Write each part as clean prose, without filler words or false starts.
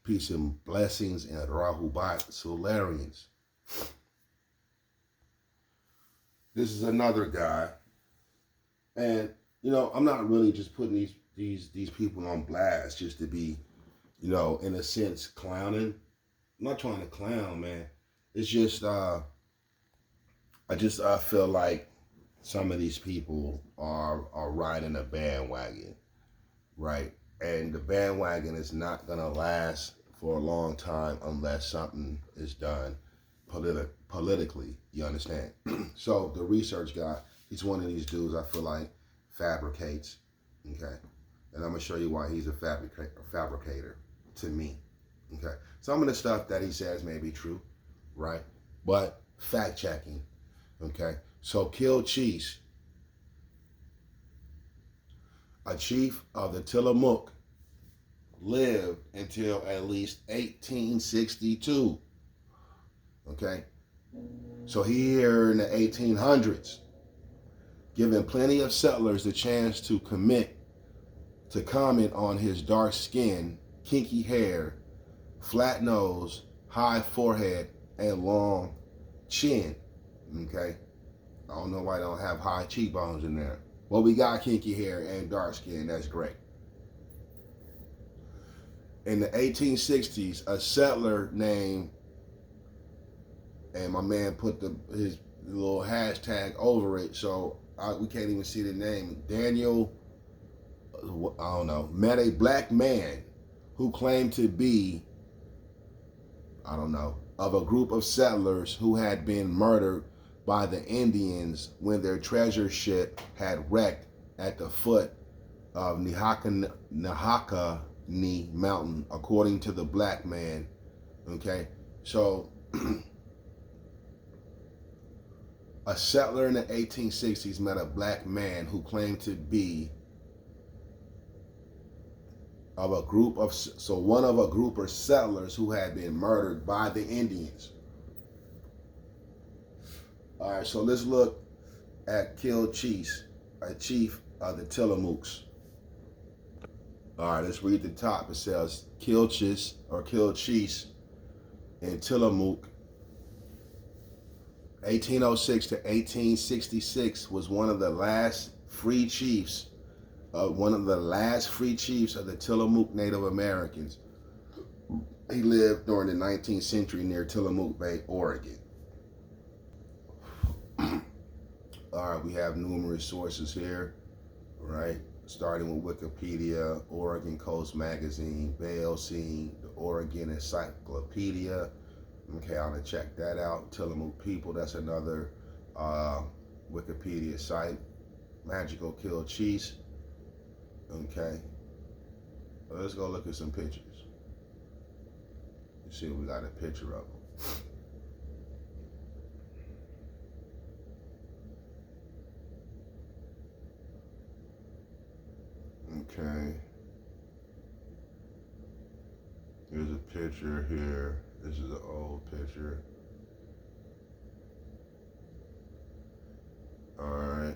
Peace and blessings and Rahubat Solarians. This is another guy. And, you know, I'm not really just putting these people on blast just to be, you know, in a sense, clowning. I'm not trying to clown, man. It's just, I feel like some of these people are riding a bandwagon, right? And the bandwagon is not going to last for a long time unless something is done politically, you understand? So the research guy, he's one of these dudes I feel like fabricates, okay? And I'm going to show you why he's a fabricator to me, okay? Some of the stuff that he says may be true, right? But fact-checking, okay? So Kilchis, a chief of the Tillamook, lived until at least 1862, okay? So here in the 1800s, giving plenty of settlers the chance to comment on his dark skin, kinky hair, flat nose, high forehead, and long chin, okay? I don't know why I don't have high cheekbones in there. Well, we got kinky hair and dark skin, that's great. In the 1860s, a settler named, and my man put his little hashtag over it, so we can't even see the name. Daniel, I don't know, met a black man who claimed to be, I don't know, of a group of settlers who had been murdered by the Indians when their treasure ship had wrecked at the foot of Nahakani Mountain, according to the black man. Okay, so a settler in the 1860s met a black man who claimed to be of a group of, so one of a group of settlers who had been murdered by the Indians. All right, so let's look at Kilchis, a chief of the Tillamooks. All right, let's read the top. It says Kilchis or Kilchis in Tillamook, 1806 to 1866, was one of the last free chiefs of the Tillamook Native Americans. He lived during the 19th century near Tillamook Bay, Oregon. All right, we have numerous sources here, right? Starting with Wikipedia, Oregon Coast Magazine, Bale Scene, the Oregon Encyclopedia. Okay, I'm gonna check that out. Tillamook People, that's another Wikipedia site. Magical Kilchis. Okay, well, let's go look at some pictures. You see, we got a picture of them. Okay, here's a picture here. This is an old picture. All right.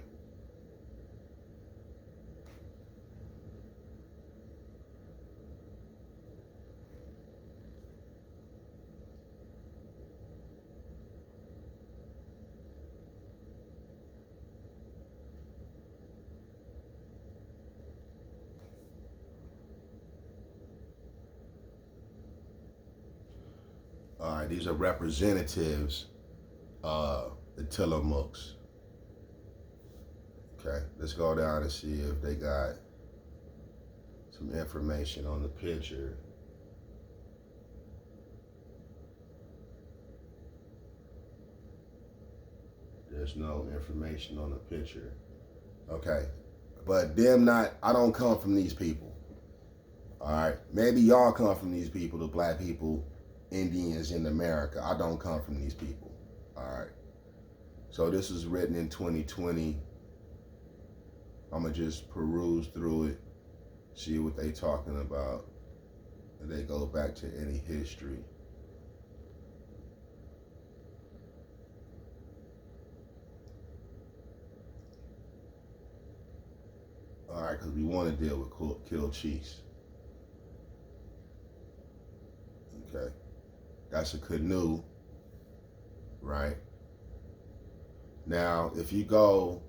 All right, these are representatives of the Tillamooks. Okay, let's go down and see if they got some information on the picture. There's no information on the picture. Okay, but I don't come from these people. All right, maybe y'all come from these people, the black people, Indians in America. I don't come from these people. All right. So this is written in 2020. I'm gonna just peruse through it, see what they talking about, and they go back to any history. All right, because we want to deal with Kilchis. Okay, that's a canoe, right? Now, if you go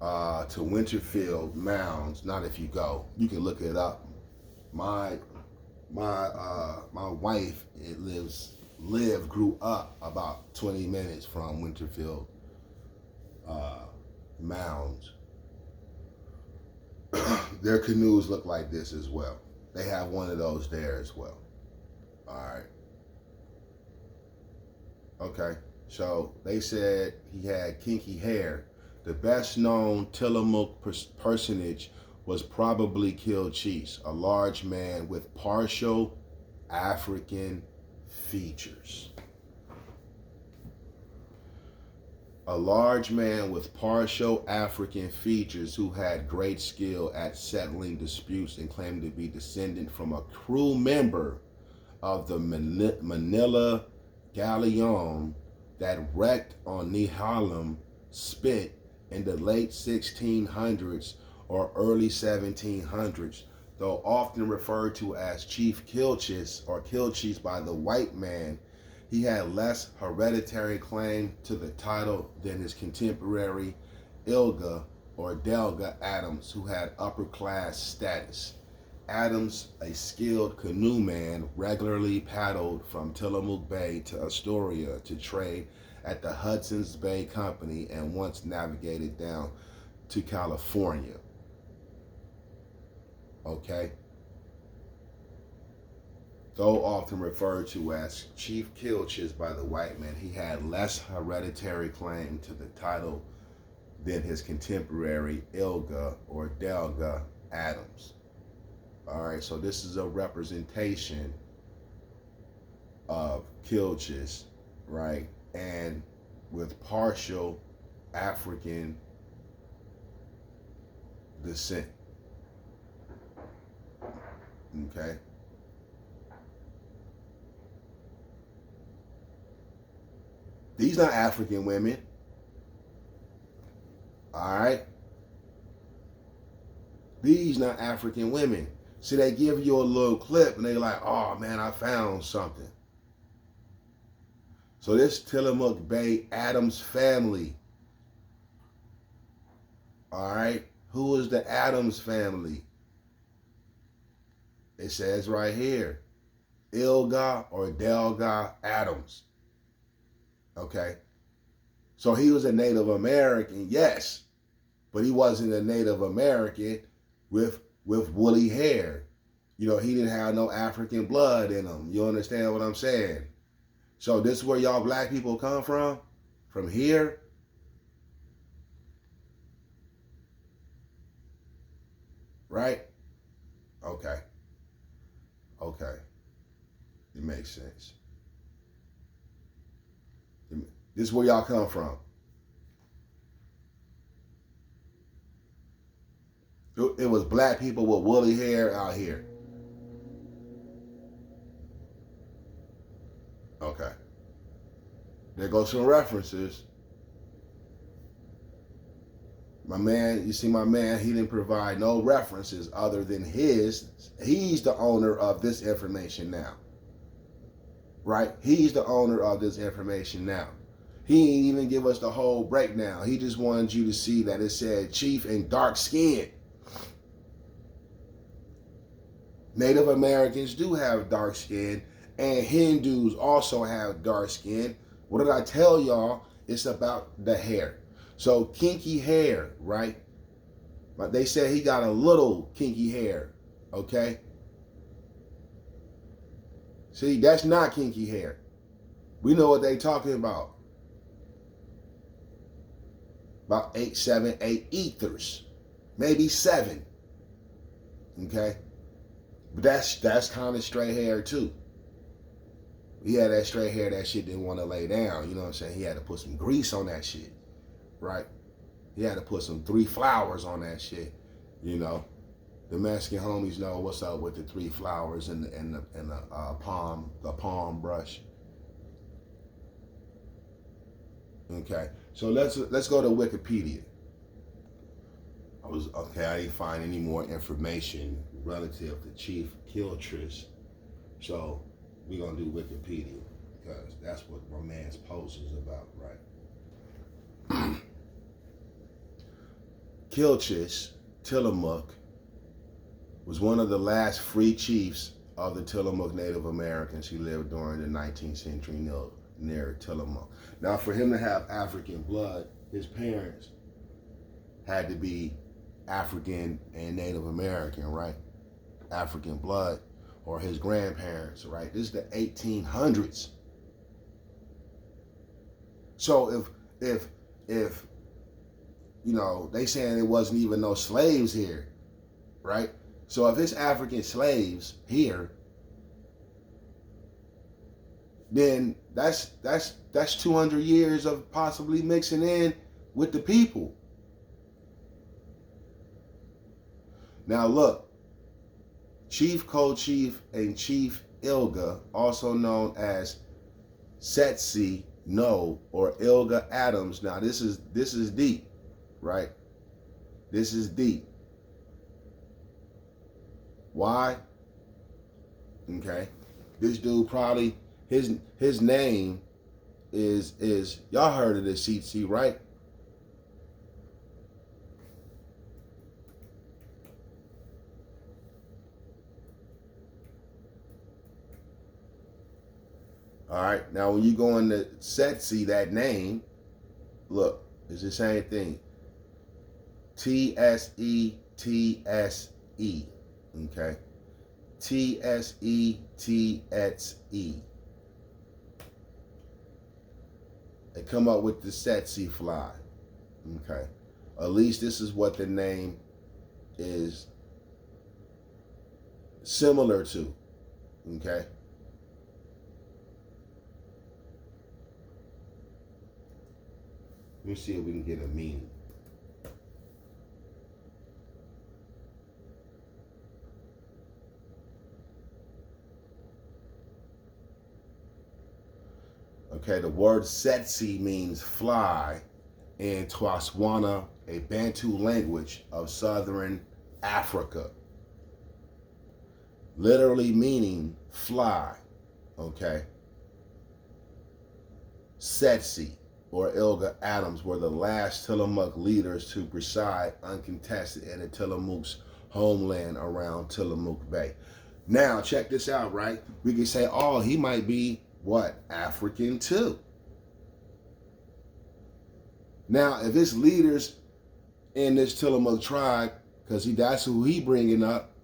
to Winterfield Mounds, not if you go, you can look it up. My wife grew up about 20 minutes from Winterfield Mounds. Their canoes look like this as well. They have one of those there as well. All right. Okay. So they said he had kinky hair. The best known Tillamook personage was probably Kilchis, a large man with partial African features. A large man with partial African features who had great skill at settling disputes and claimed to be descendant from a crew member of the Manila galleon that wrecked on Nehalem Spit in the late 1600s or early 1700s, though often referred to as Chief Kilchis or Kilchis by the white man. He had less hereditary claim to the title than his contemporary Ilga or Delga Adams, who had upper class status. Adams, a skilled canoeman, regularly paddled from Tillamook Bay to Astoria to trade at the Hudson's Bay Company and once navigated down to California. Okay? Though often referred to as Chief Kilchis by the white man, he had less hereditary claim to the title than his contemporary Ilga or Delga Adams. All right, so this is a representation of Kilchis, right? And with partial African descent. Okay? These not African women. All right? These not African women. See, they give you a little clip and they like, oh man, I found something. So this Tillamook Bay Adams family. All right? Who is the Adams family? It says right here, Ilga or Delga Adams. Okay? So he was a Native American, yes, but he wasn't a Native American with woolly hair. You know, he didn't have no African blood in him. You understand what I'm saying? So this is where y'all black people come from? From here? Right? Okay. Okay. It makes sense. This is where y'all come from. It was black people with woolly hair out here. Okay. There goes some references. My man, you see my man, he didn't provide no references other than his. He's the owner of this information now. Right? He's the owner of this information now. He didn't even give us the whole breakdown. He just wanted you to see that it said chief and dark skin. Native Americans do have dark skin, and Hindus also have dark skin. What did I tell y'all? It's about the hair. So kinky hair, right? But they said he got a little kinky hair, okay? See, that's not kinky hair. We know what they talking about. About 8, 7, 8 ethers. Maybe 7. Okay? But that's kind of straight hair too. He had that straight hair, that shit didn't want to lay down. You know what I'm saying? He had to put some grease on that shit. Right? He had to put some 3 flowers on that shit. You know? The Mexican homies know what's up with the 3 flowers and the palm brush. Okay, so let's go to Wikipedia. I didn't find any more information relative to Chief Kilchis. So we're going to do Wikipedia because that's what my man's post is about, right? Kilchis, Tillamook, was one of the last free chiefs of the Tillamook Native Americans. He lived during the 19th century near Tillamook. Now, for him to have African blood, his parents had to be African and Native American, right? African blood, or his grandparents, right? This is the 1800s. So if you know, they saying it wasn't even no slaves here, right? So if it's African slaves here, then that's 200 years of possibly mixing in with the people. Now look, Chief Kilchis and Chief Ilga, also known as Setsi No or Ilga Adams. Now this is deep, right? This is deep. Why? Okay. This dude probably his name is y'all heard of this CC, right? All right. Now when you go into Setsi, that name, look, it's the same thing. TSETSE. Okay. TSETSE. They come up with the Setsi fly. Okay. At least this is what the name is similar to. Okay. Let me see if we can get a meaning. Okay, the word Setsi means fly in Tswana, a Bantu language of southern Africa. Literally meaning fly, okay? Setsi or Ilga Adams were the last Tillamook leaders to preside uncontested in the Tillamook's homeland around Tillamook Bay. Now, check this out, right? We can say, oh, he might be, what, African too. Now, if it's leaders in this Tillamook tribe, because that's who he bringing up,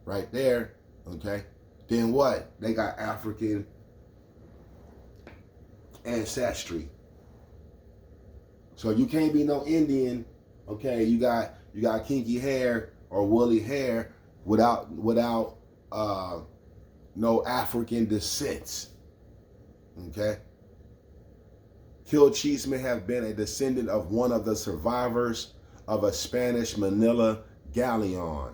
right there, okay, then what? They got African ancestry. So you can't be no Indian, okay? You got kinky hair or woolly hair without no African descent. Okay? Kilchis may have been a descendant of one of the survivors of a Spanish Manila galleon.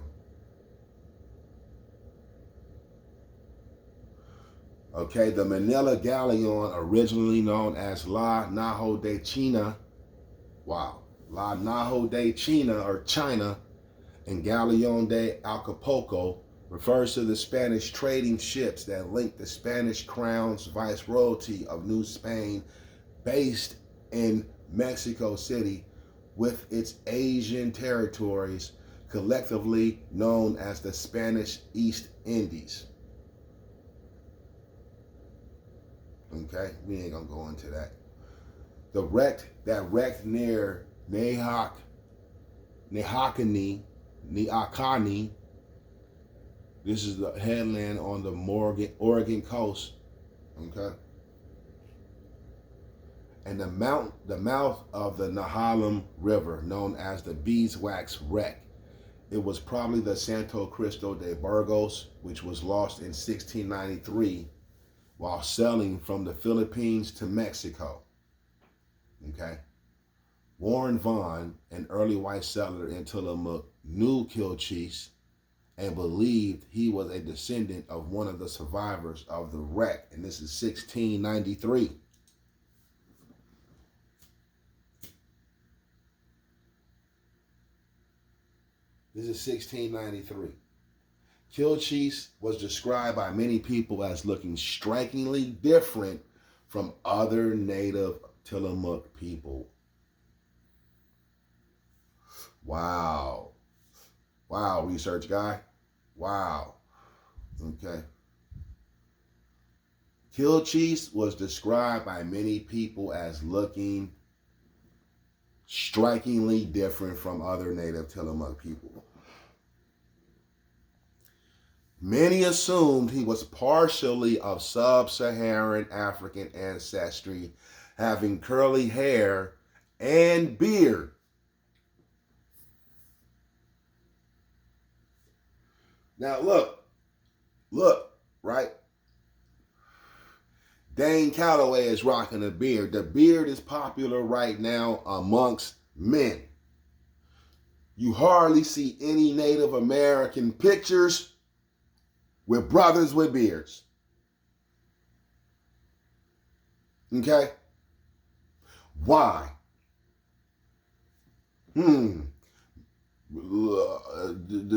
Okay, the Manila galleon, originally known as La Naho de China, wow, La Naho de China or China, and Galleon de Acapulco, refers to the Spanish trading ships that linked the Spanish crown's viceroyalty of New Spain, based in Mexico City, with its Asian territories, collectively known as the Spanish East Indies. Okay, we ain't gonna go into that. The wreck near Neakani, this is the headland on the Oregon coast, okay? And the mouth of the Nehalem River, known as the Beeswax Wreck. It was probably the Santo Cristo de Burgos, which was lost in 1693 while sailing from the Philippines to Mexico, okay? Warren Vaughn, an early white settler in Tillamook, knew Kilchis and believed he was a descendant of one of the survivors of the wreck. And this is 1693. This is 1693. Kilchis was described by many people as looking strikingly different from other native Tillamook people. Wow. Wow, research guy. Wow. Okay. Kilchis was described by many people as looking strikingly different from other native Tillamook people. Many assumed he was partially of Sub-Saharan African ancestry, having curly hair and beard. Now look, right? Dane Calloways is rocking a beard. The beard is popular right now amongst men. You hardly see any Native American pictures with brothers with beards. Okay? Why? The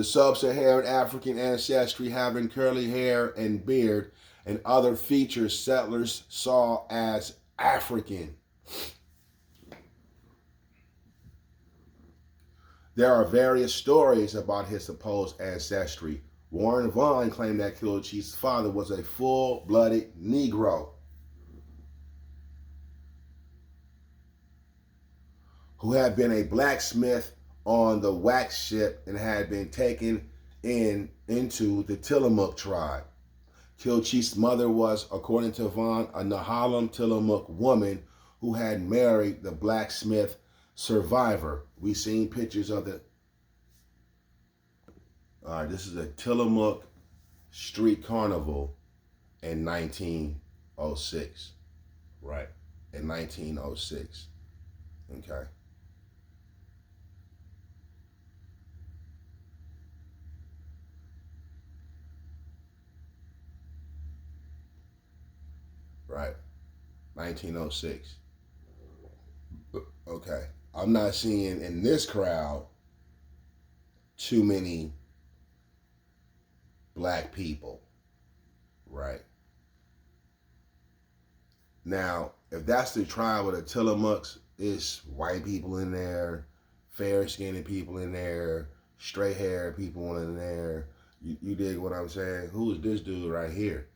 Sub-Saharan African ancestry having curly hair and beard and other features settlers saw as African. There are various stories about his supposed ancestry. Warren Vaughn claimed that Kilchis' father was a full-blooded Negro who had been a blacksmith on the wax ship and had been taken into the Tillamook tribe. Kilchis' mother was, according to Vaughn, a Nehalem Tillamook woman who had married the blacksmith survivor. We seen pictures of the. All right, this is a Tillamook street carnival in 1906. Right, in 1906. Okay. Right, 1906. Okay. I'm not seeing in this crowd too many black people. Right. Now, if that's the tribe of the Tillamooks, it's white people in there, fair-skinned people in there, straight-haired people in there. You dig what I'm saying? Who is this dude right here?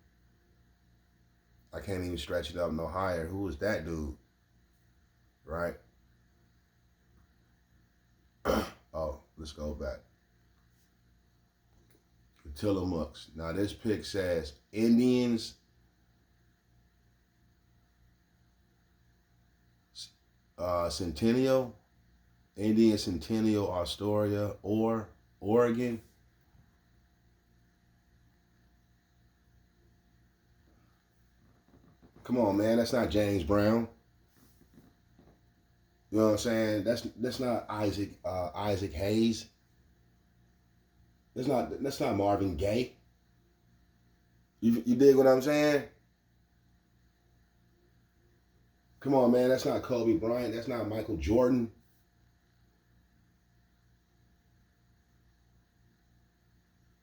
I can't even stretch it up no higher. Who is that dude? Right? Oh, let's go back. The Tillamooks. Now this pic says Indians, Centennial, Indian Centennial, Astoria, or Oregon. Come on, man. That's not James Brown. You know what I'm saying? That's not Isaac Hayes. That's not Marvin Gaye. You dig what I'm saying? Come on, man. That's not Kobe Bryant. That's not Michael Jordan.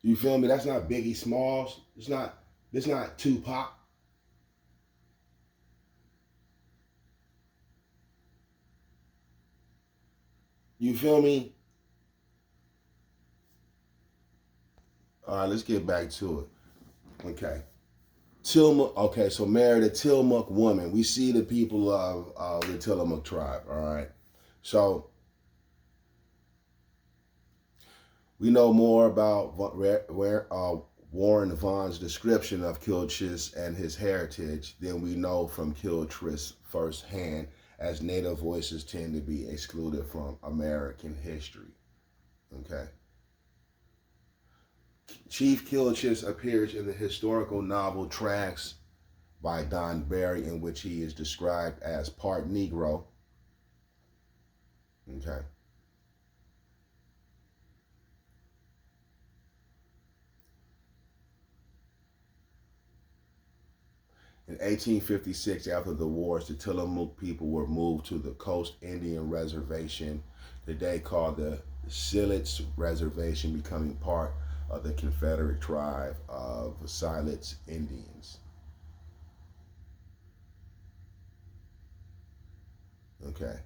You feel me? That's not Biggie Smalls. It's not Tupac. You feel me? All right, let's get back to it. Okay. Tillamook. Okay, so married a Tillamook woman. We see the people of the Tillamook tribe. All right. So we know more about Warren Vaughn's description of Kilchis and his heritage than we know from Kilchis firsthand, as Native voices tend to be excluded from American history. Okay. Chief Kilchis appears in the historical novel Tracks by Don Barry, in which he is described as part Negro. Okay. In 1856, after the wars, the Tillamook people were moved to the Coast Indian Reservation, today called the Silits Reservation, becoming part of the Confederate tribe of Siletz Indians. Okay,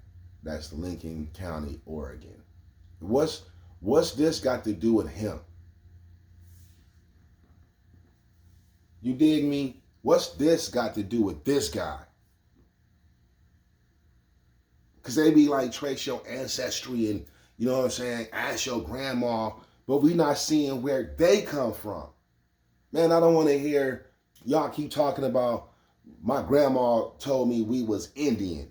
that's Lincoln County, Oregon. What's this got to do with him? You dig me? What's this got to do with this guy? Because they be like, trace your ancestry and, you know what I'm saying, ask your grandma, but we not seeing where they come from. Man, I don't want to hear y'all keep talking about my grandma told me we was Indian.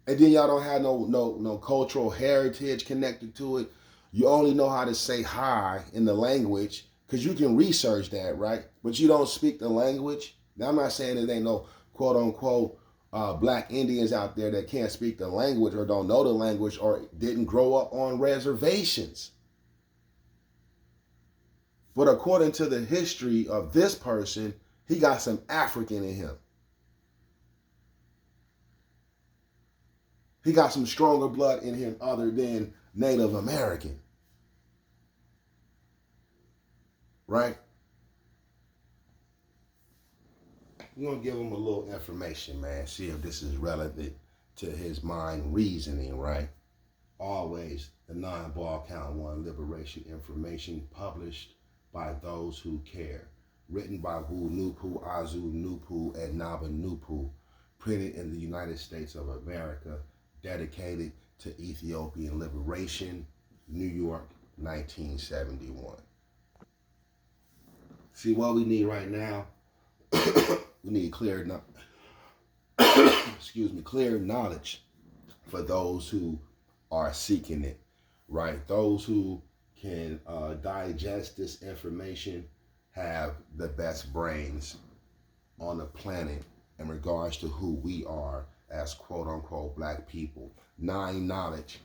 And then y'all don't have no cultural heritage connected to it. You only know how to say hi in the language because you can research that, right? But you don't speak the language. Now, I'm not saying there ain't no quote unquote black Indians out there that can't speak the language or don't know the language or didn't grow up on reservations. But according to the history of this person, he got some African in him. He got some stronger blood in him other than Native American. Right? We're going to give him a little information, man. See if this is relevant to his mind reasoning, right? Always the non-ball count one liberation information published by those who care. Written by Wu Nupu, Azu Nupu, and Naba Nupu. Printed in the United States of America. Dedicated to Ethiopian liberation. New York, 1971. See what we need right now? We need clear knowledge for those who are seeking it, right? Those who can digest this information have the best brains on the planet in regards to who we are as quote unquote black people. 9 knowledge,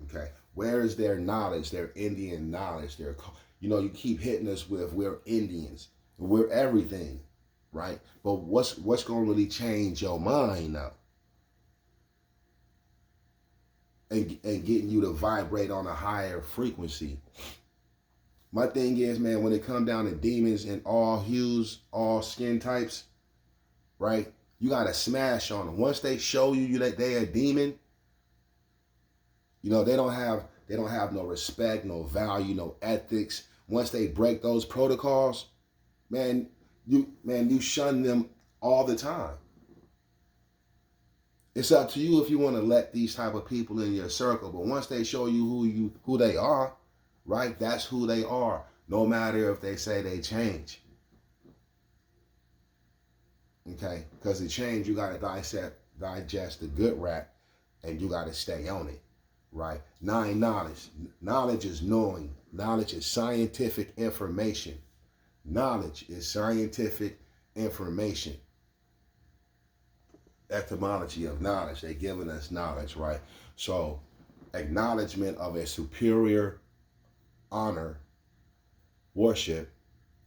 okay? Where is their knowledge, their Indian knowledge? You keep hitting us with we're Indians, we're everything, right? But what's going to really change your mind now? And getting you to vibrate on a higher frequency. My thing is, man, when it comes down to demons in all hues, all skin types, right? You got to smash on them. Once they show you that they're a demon, they don't have no respect, no value, no ethics. Once they break those protocols, man, you shun them all the time. It's up to you if you want to let these type of people in your circle. But once they show you who they are, right? That's who they are. No matter if they say they change. Okay? Because to change, you got to digest the good rap, and you got to stay on it, right? 9 knowledge. Knowledge is knowing. Knowledge is scientific information. Knowledge is scientific information. Etymology of knowledge. They're giving us knowledge, right? So, acknowledgement of a superior honor, worship.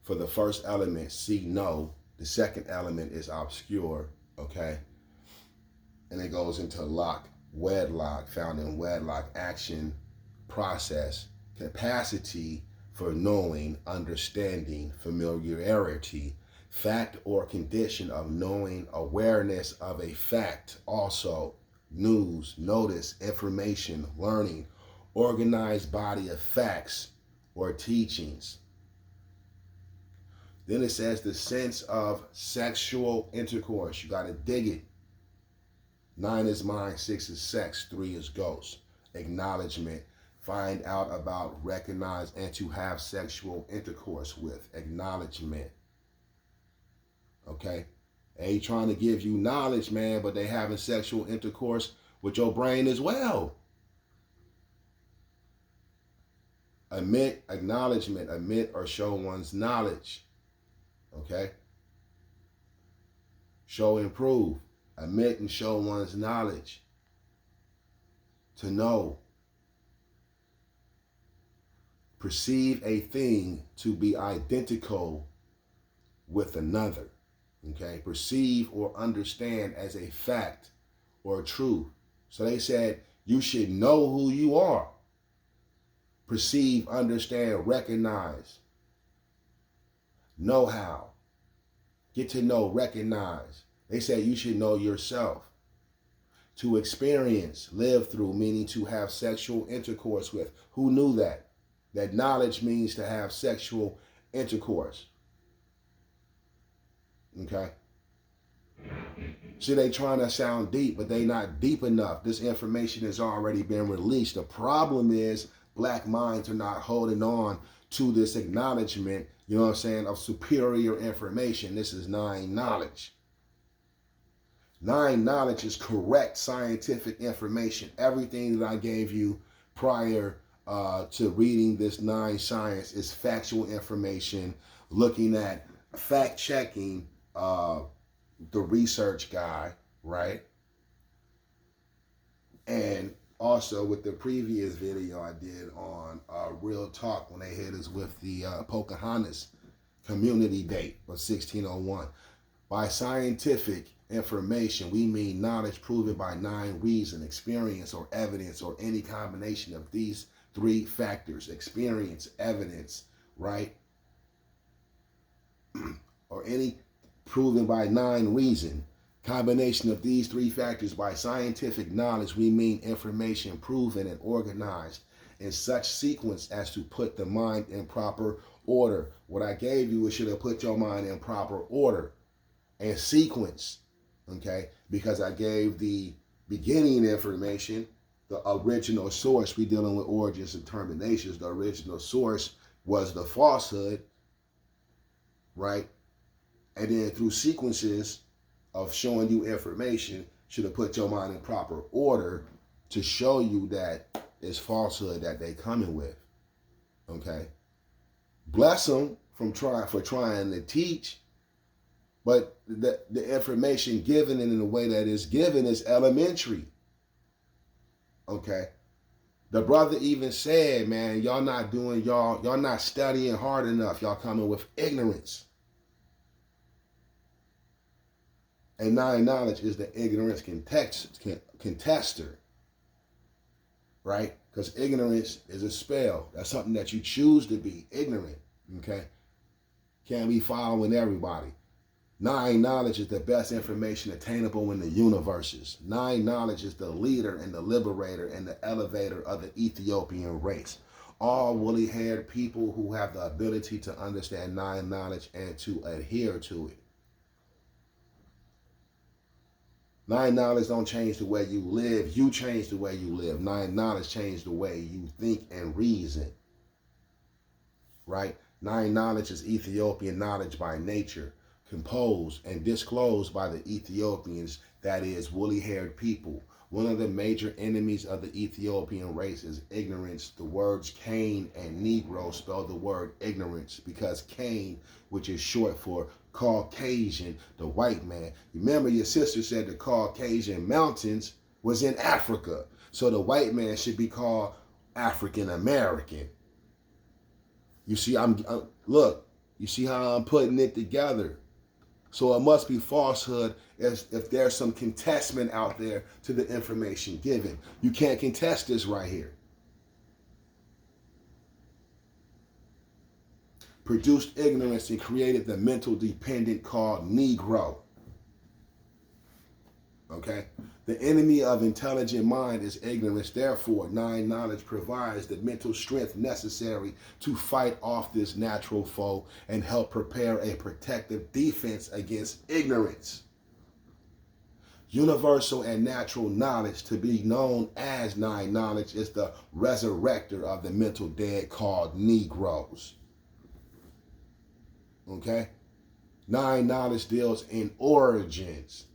For the first element, see, know. The second element is obscure, okay? And it goes into wedlock, found in wedlock, action, process, capacity for knowing, understanding, familiarity, fact or condition of knowing, awareness of a fact, also news, notice, information, learning, organized body of facts or teachings. Then it says the sense of sexual intercourse. You got to dig it. 9 is mind, 6 is sex, 3 is ghost. Acknowledgement. Find out about, recognize, and to have sexual intercourse with. Acknowledgement. Okay? They ain't trying to give you knowledge, man, but they having sexual intercourse with your brain as well. Admit, acknowledgement, admit or show one's knowledge. Okay? Show and prove. Admit and show one's knowledge. To know. Perceive a thing to be identical with another. Okay? Perceive or understand as a fact or truth. So they said you should know who you are. perceive, understand, recognize, know how, get to know, recognize. They say you should know yourself. To experience, live through, meaning to have sexual intercourse with. Who knew that? That knowledge means to have sexual intercourse. Okay? See, they trying to sound deep, but they not deep enough. This information has already been released. The problem is black minds are not holding on to this acknowledgement, you know what I'm saying, of superior information. This is nine knowledge. Nine knowledge is correct scientific information. Everything that I gave you prior to reading this nine science is factual information, looking at fact checking the research guy, right? And also with the previous video I did on Real Talk when they hit us with the Pocahontas community date of 1601. By scientific information, we mean knowledge proven by nine reason, experience, or evidence, or any combination of these three factors: experience, evidence, right? Or any proven by nine reason. Combination of these three factors. By scientific knowledge, we mean information proven and organized in such sequence as to put the mind in proper order. What I gave you, it should have put your mind in proper order and sequence, okay? Because I gave the beginning information, the original source. We dealing with origins and terminations. The original source was the falsehood, right? And then through sequences of showing you information, should have put your mind in proper order to show you that it's falsehood that they coming with, okay? Bless them for trying to teach, but the information given in the way that it's given is elementary, okay? The brother even said, man, y'all not studying hard enough. Y'all coming with ignorance. And nine knowledge is the ignorance contester, right? Because ignorance is a spell. That's something that you choose to be ignorant, okay? Can't be following everybody. Nine knowledge is the best information attainable in the universes. Nine knowledge is the leader and the liberator and the elevator of the Ethiopian race. All woolly-haired people who have the ability to understand nine knowledge and to adhere to it. Nine knowledge don't change the way you live. You change the way you live. Nine knowledge change the way you think and reason. Right? Nine knowledge is Ethiopian knowledge by nature, composed and disclosed by the Ethiopians, that is, woolly-haired people. One of the major enemies of the Ethiopian race is ignorance. The words Cain and Negro spell the word ignorance because Cain, which is short for Caucasian, the white man. Remember, your sister said the Caucasian mountains was in Africa. So the white man should be called African American. You see, look, you see how I'm putting it together. So it must be falsehood if there's some contestment out there to the information given. You can't contest this right here. Produced ignorance and created the mental dependent called Negro. Okay? The enemy of intelligent mind is ignorance. Therefore, nine knowledge provides the mental strength necessary to fight off this natural foe and help prepare a protective defense against ignorance. Universal and natural knowledge, to be known as nine knowledge, is the resurrector of the mental dead called Negroes. Okay? Nine knowledge deals in origins.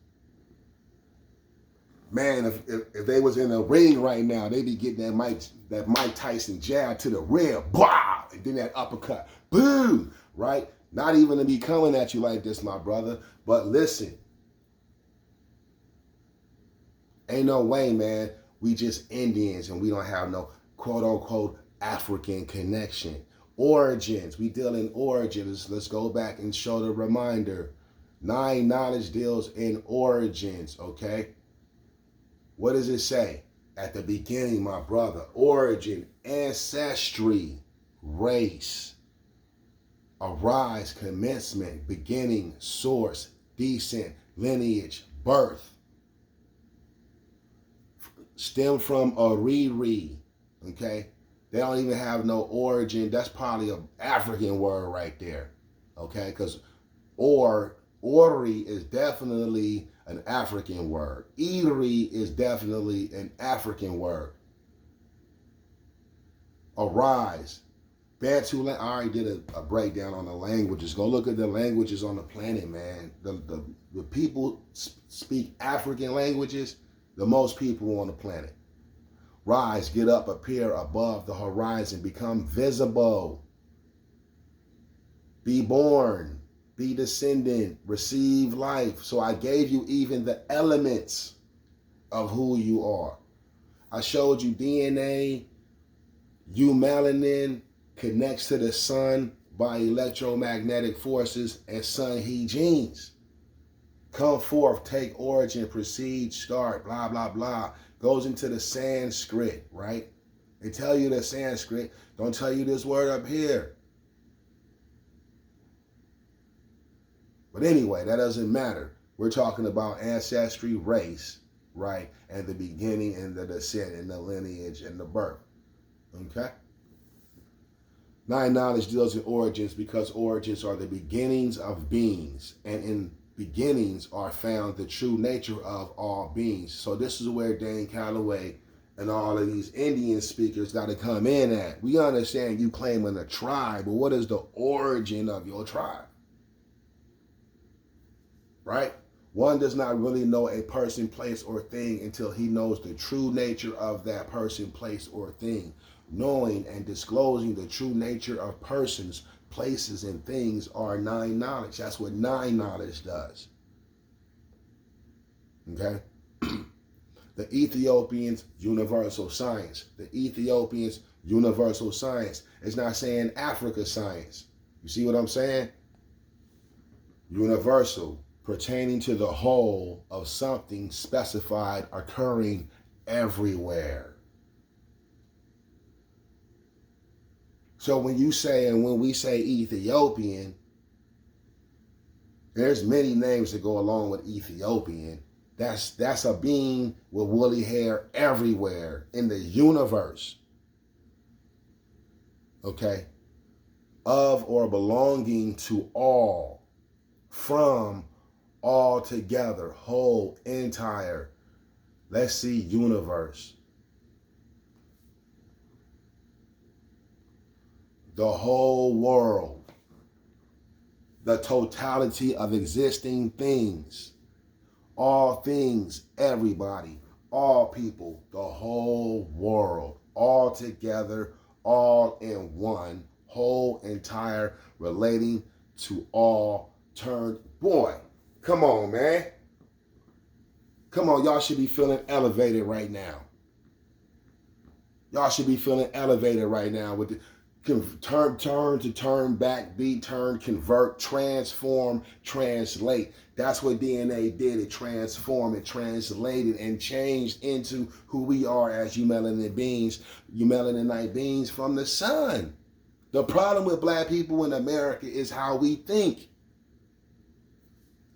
Man, if they was in a ring right now, they'd be getting that Mike Tyson jab to the rib, bah, and then that uppercut, boom, right? Not even to be coming at you like this, my brother. But listen, ain't no way, man. We just Indians and we don't have no quote unquote African connection. Origins, we deal in origins. Let's go back and show the reminder. Nine knowledge deals in origins, okay? What does it say? At the beginning, my brother, origin, ancestry, race, arise, commencement, beginning, source, descent, lineage, birth. Stem from Oriri, okay? They don't even have no origin. That's probably an African word right there, okay? Because Ori is definitely an African word. Iri is definitely an African word. Arise. Bantu, I already did a breakdown on the languages. Go look at the languages on the planet, man. The people speak African languages, the most people on the planet. Rise, get up, appear above the horizon, become visible. Be born, be descendant, receive life. So I gave you even the elements of who you are. I showed you DNA, melanin connects to the sun by electromagnetic forces and sun heat genes. Come forth, take origin, proceed, start, blah, blah, blah. Goes into the Sanskrit, right? They tell you the Sanskrit, don't tell you this word up here. But anyway, that doesn't matter. We're talking about ancestry, race, right? And the beginning and the descent and the lineage and the birth, okay? Nine knowledge deals in origins because origins are the beginnings of beings, and in beginnings are found the true nature of all beings. So this is where Dane Calloways and all of these Indian speakers got to come in at. We understand you claiming a tribe, but what is the origin of your tribe? Right? One does not really know a person, place, or thing until he knows the true nature of that person, place, or thing. Knowing and disclosing the true nature of persons, places, and things are nine knowledge. That's what nine knowledge does. Okay? The Ethiopians Universal Science. The Ethiopians Universal Science. It's not saying Africa science. You see what I'm saying? Universal, pertaining to the whole of something specified occurring everywhere. So when you say, and when we say Ethiopian, there's many names that go along with Ethiopian. That's a being with woolly hair everywhere in the universe. Okay? Of or belonging to all, from, all together, whole, entire. Let's see, universe. The whole world. The totality of existing things. All things, everybody, all people, the whole world, all together, all in one, whole, entire, relating to all, turned. Boy, come on, man. Come on, y'all should be feeling elevated right now. Y'all should be feeling elevated right now with the turn to turn back, be turn, convert, transform, translate. That's what DNA did. It transformed, it translated, and changed into who we are as eumelanin beings, eumelaninite beings from the sun. The problem with black people in America is how we think.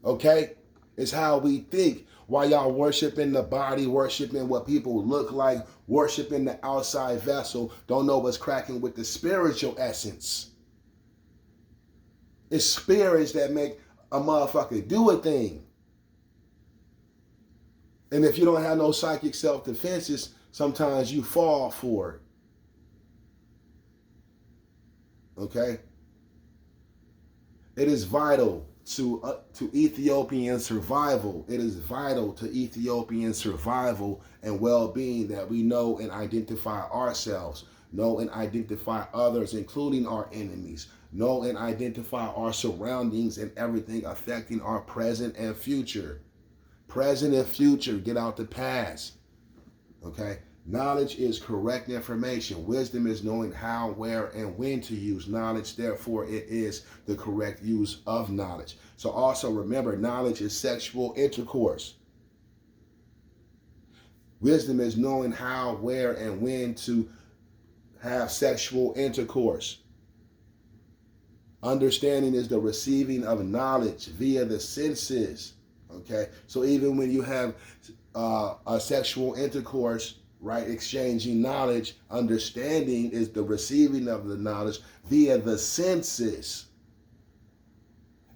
Okay? It's how we think. While y'all worshiping the body, worshiping what people look like, worshiping the outside vessel, don't know what's cracking with the spiritual essence. It's spirits that make a motherfucker do a thing. And if you don't have no psychic self-defenses, sometimes you fall for it. Okay? It is vital to Ethiopian survival. It is vital to Ethiopian survival and well-being that we know and identify ourselves, know and identify others, including our enemies, know and identify our surroundings and everything affecting our present and future. Present and future, get out the past. Okay? Knowledge is correct information. Wisdom is knowing how, where, and when to use knowledge. Therefore, it is the correct use of knowledge. So also remember, knowledge is sexual intercourse. Wisdom is knowing how, where, and when to have sexual intercourse. Understanding is the receiving of knowledge via the senses. Okay, so even when you have a sexual intercourse, right, exchanging knowledge, understanding is the receiving of the knowledge via the senses,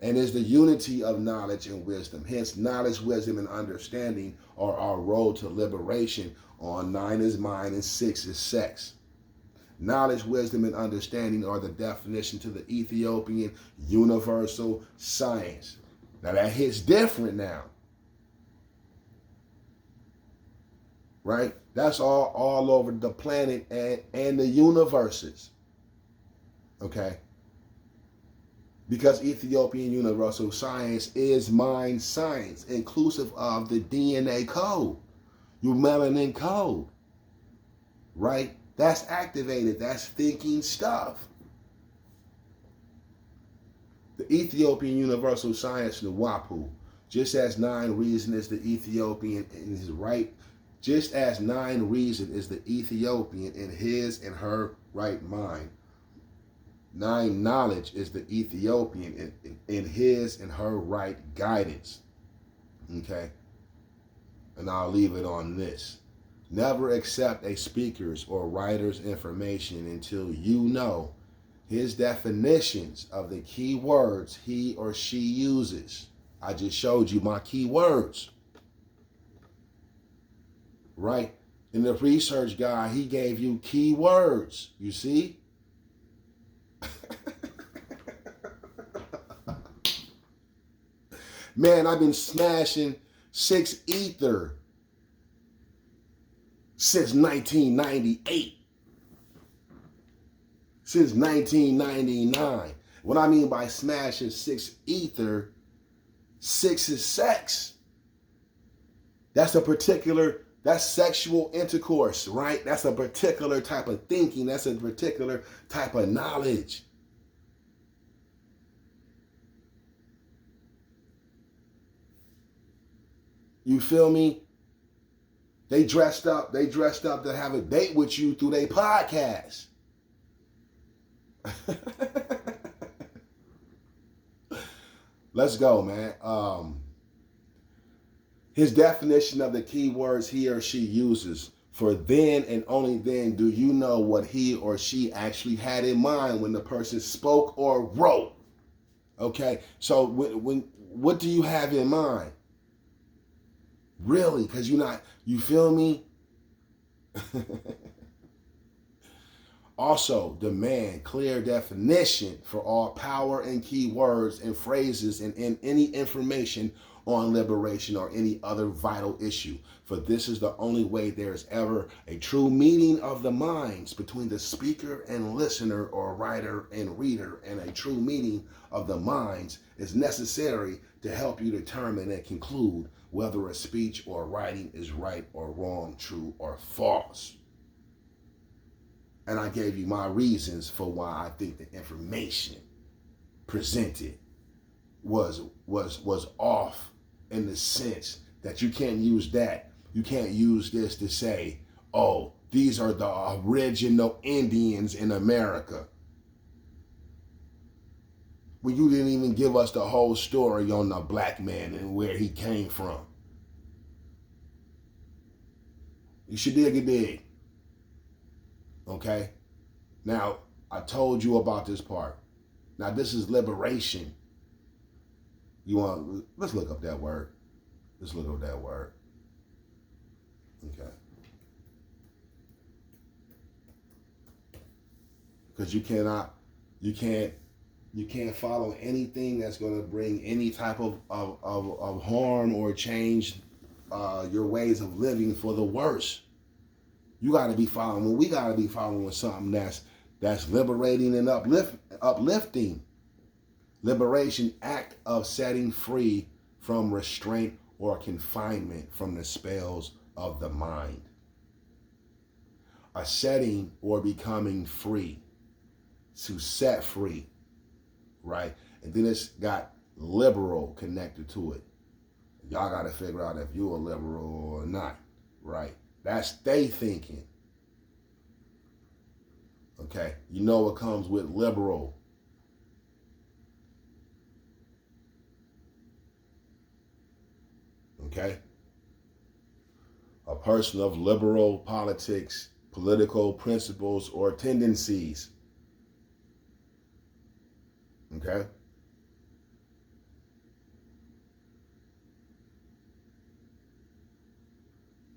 and is the unity of knowledge and wisdom. Hence, knowledge, wisdom, and understanding are our road to liberation. On 9 is mind and 6 is sex. Knowledge, wisdom, and understanding are the definition to the Ethiopian Universal Science. Now that hits different now. Right? That's all over the planet and the universes. Okay? Because Ethiopian Universal Science is mind science, inclusive of the DNA code, your melanin code. Right? That's activated. That's thinking stuff. The Ethiopian Universal Science, the WAPU, just as 9 reason is the Ethiopian in his right, just as 9 reason is the Ethiopian in his and her right mind. 9 knowledge is the Ethiopian in his and her right guidance. Okay? And I'll leave it on this. Never accept a speaker's or writer's information until you know his definitions of the key words he or she uses. I just showed you my key words. Right? In the research guide, he gave you key words. You see? Man, I've been smashing 6 ether since 1998. Since 1999. What I mean by smashing 6 ether, 6 is sex. That's sexual intercourse, right? That's a particular type of thinking. That's a particular type of knowledge. You feel me? They dressed up to have a date with you through their podcast. Let's go, man. His definition of the key words he or she uses, for then and only then do you know what he or she actually had in mind when the person spoke or wrote. Okay, so what do you have in mind? Really? Because you feel me? Also, demand clear definition for all power and key words and phrases and any information on liberation or any other vital issue. For this is the only way there is ever a true meeting of the minds between the speaker and listener or writer and reader, and a true meeting of the minds is necessary to help you determine and conclude whether a speech or writing is right or wrong, true or false. And I gave you my reasons for why I think the information presented was off, in the sense that you can't use that. You can't use this to say, oh, these are the original Indians in America, when you didn't even give us the whole story on the black man and where he came from. You should dig. Okay? Now, I told you about this part. Now, this is liberation. Let's look up that word. Okay. Because you can't follow anything that's going to bring any type of harm or change your ways of living for the worse. We got to be following something that's liberating and uplifting. Liberation, act of setting free from restraint or confinement from the spells of the mind. A setting or becoming free, to set free, right? And then it's got liberal connected to it. Y'all got to figure out if you're a liberal or not, right? That's they thinking. Okay, you know what comes with liberal. Okay, a person of liberal politics, political principles, or tendencies. Okay,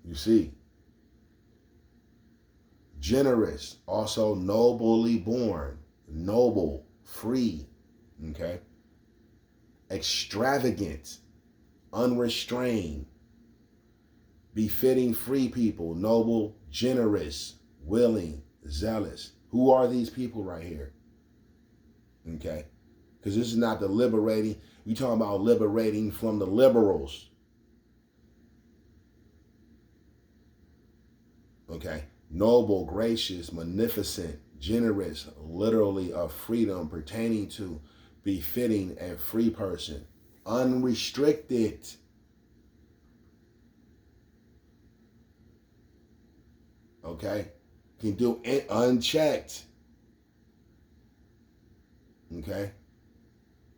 you see, generous, also nobly born, noble, free. Okay, extravagant, unrestrained, befitting free people, noble, generous, willing, zealous. Who are these people right here? Okay, because this is not the liberating. We talking about liberating from the liberals. Okay, noble, gracious, magnificent, generous, literally of freedom pertaining to befitting a free person, unrestricted. Okay, can do it unchecked. Okay,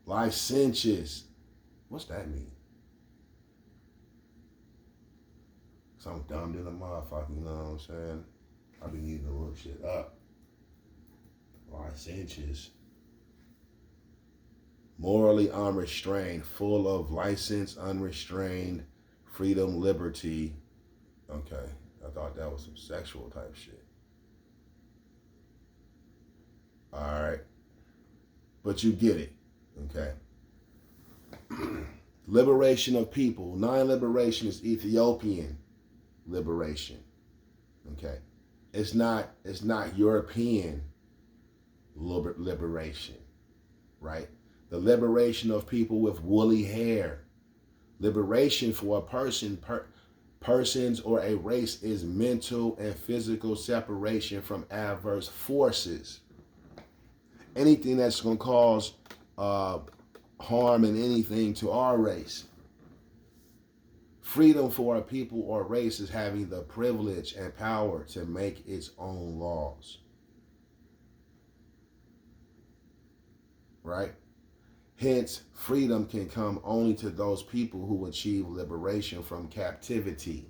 licentious. What's that mean? Cause I'm dumb to the motherfucker, you know what I'm saying? I be needing to look shit up. Licentious. Morally unrestrained, full of license, unrestrained, freedom, liberty. Okay, I thought that was some sexual type shit. All right, but you get it. Okay. Liberation of people. Non-liberation is Ethiopian liberation. Okay, it's not European liberation, right? The liberation of people with woolly hair. Liberation for a persons or a race is mental and physical separation from adverse forces. Anything that's going to cause harm and anything to our race. Freedom for a people or race is having the privilege and power to make its own laws. Right? Hence, freedom can come only to those people who achieve liberation from captivity.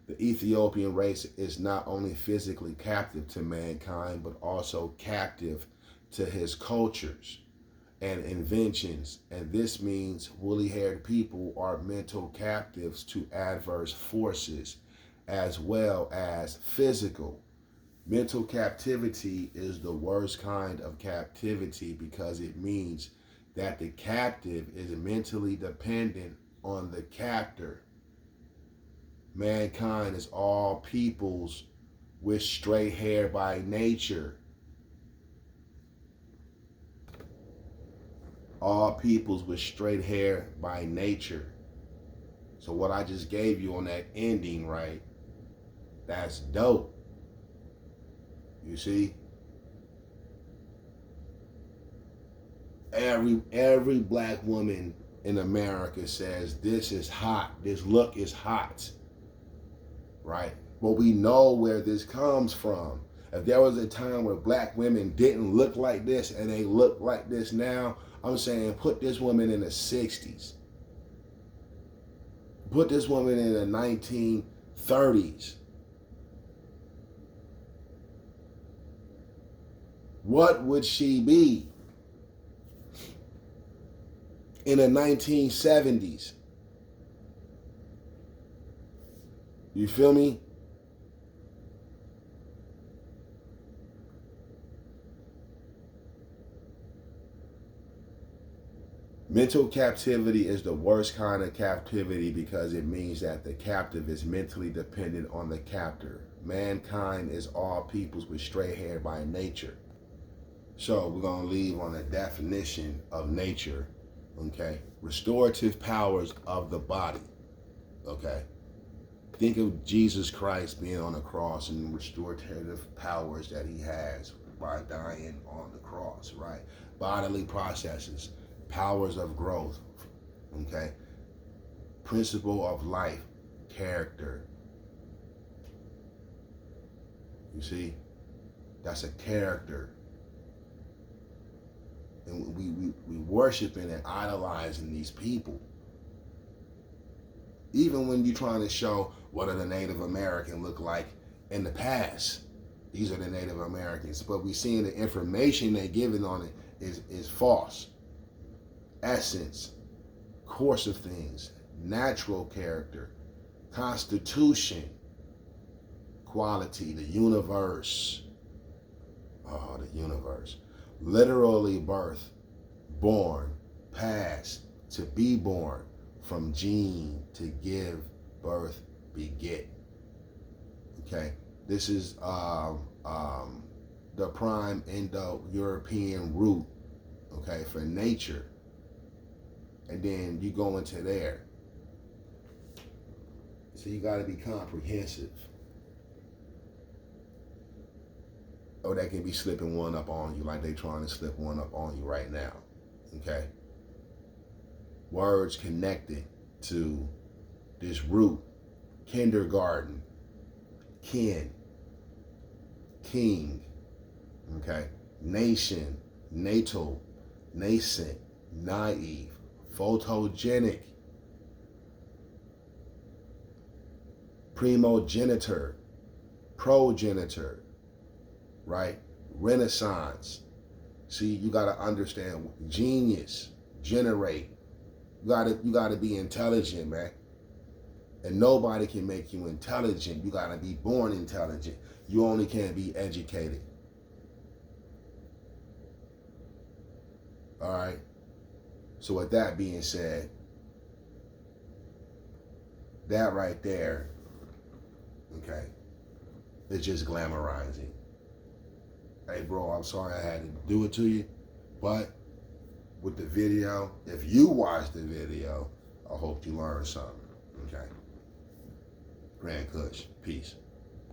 The Ethiopian race is not only physically captive to mankind, but also captive to his cultures and inventions, and this means woolly-haired people are mental captives to adverse forces as well as physical. Mental captivity is the worst kind of captivity because it means that the captive is mentally dependent on the captor. Mankind is all peoples with straight hair by nature. All peoples with straight hair by nature. So what I just gave you on that ending, right? That's dope. You see? Every black woman in America says this is hot. This look is hot. Right? But we know where this comes from. If there was a time where black women didn't look like this and they look like this now, I'm saying put this woman in the 60s. Put this woman in the 1930s. What would she be in the 1970s? You feel me? Mental captivity is the worst kind of captivity because it means that the captive is mentally dependent on the captor. Mankind is all peoples with straight hair by nature. So we're going to leave on a definition of nature, okay? Restorative powers of the body, okay? Think of Jesus Christ being on the cross and the restorative powers that he has by dying on the cross, right? Bodily processes, powers of growth, okay? Principle of life, character. You see? That's a character. And we worshiping and idolizing these people. Even when you're trying to show what do the Native American look like in the past. These are the Native Americans. But we seeing the information they're giving on it is false. Essence, course of things, natural character, constitution, quality, the universe. Oh, the universe. Literally birth, born, past, to be born, from gene, to give, birth, beget. Okay, this is the prime Indo-European root, okay, for nature. And then you go into there. So you got to be comprehensive. Or they can be slipping one up on you like they trying to slip one up on you right now. Okay? Words connected to this root. Kindergarten. Kin. King. Okay? Nation. Natal. Nascent. Naive. Photogenic. Primogenitor. Progenitor. Right? Renaissance. See, you got to understand genius, generate. You got to be intelligent, man. And nobody can make you intelligent. You got to be born intelligent. You only can be educated. All right? So with that being said, that right there, okay, is just glamorizing. Hey, bro, I'm sorry I had to do it to you, but with the video, if you watch the video, I hope you learned something, okay? GrandKush, peace.